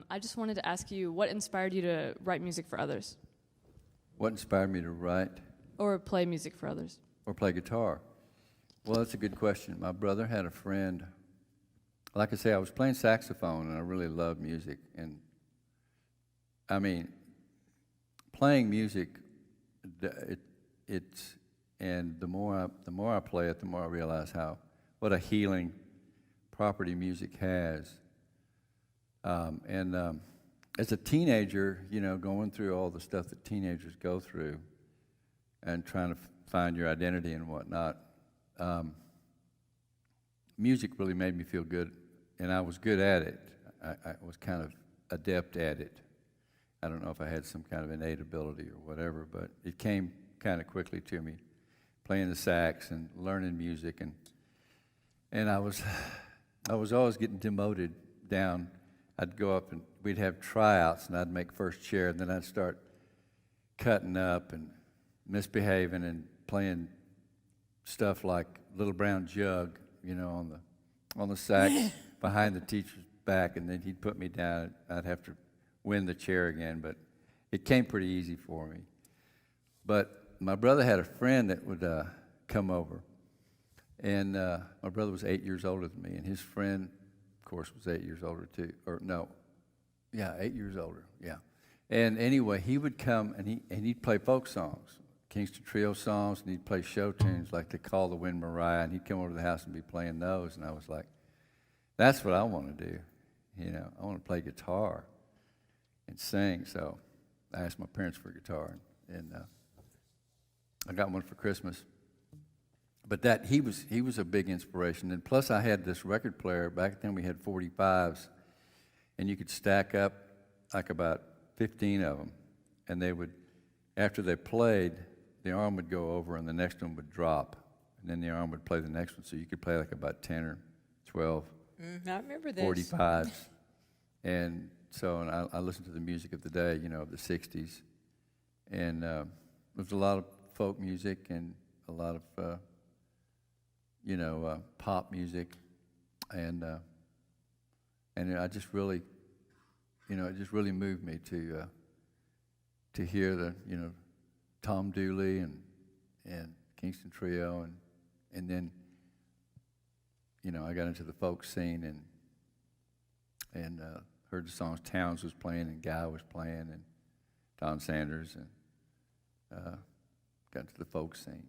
I just wanted to ask you, what inspired you to write music for others? What inspired me to write? Or play music for others? Or play guitar? Well, that's a good question. My brother had a friend. Like I say, I was playing saxophone, and I really loved music. And, I mean, playing music, and the more I play it, the more I realize what a healing property music has. As a teenager, going through all the stuff that teenagers go through and trying to find your identity and whatnot, music really made me feel good, and I was good at it. I was kind of adept at it. I don't know if I had some kind of innate ability or whatever, but it came kind of quickly to me, playing the sax and learning music, and I was always getting demoted down. I'd go up and we'd have tryouts, and I'd make first chair, and then I'd start cutting up and misbehaving and playing stuff like Little Brown Jug, on the sax behind the teacher's back, and then he'd put me down. I'd have to win the chair again, but it came pretty easy for me. But my brother had a friend that would come over, and my brother was 8 years older than me, and his friend, of course, was 8 years older too, 8 years older, yeah. And anyway, he would come and he'd play folk songs, Kingston Trio songs, and he'd play show tunes like "To Call the Wind Mariah," and he'd come over to the house and be playing those, and I was like, that's what I want to do, I want to play guitar and sing. So I asked my parents for a guitar, and I got one for Christmas. But he was a big inspiration. And plus I had this record player. Back then we had 45s, and you could stack up like about 15 of them. And they would, after they played, the arm would go over and the next one would drop. And then the arm would play the next one. So you could play like about 10 or 12 I remember this. 45s. And so I listened to the music of the day, of the 60s. And there was a lot of folk music and a lot of pop music, and I just really, it just really moved me to hear the, Tom Dooley and Kingston Trio, and then, I got into the folk scene and heard the songs Townes was playing and Guy was playing and Don Sanders, and got into the folk scene.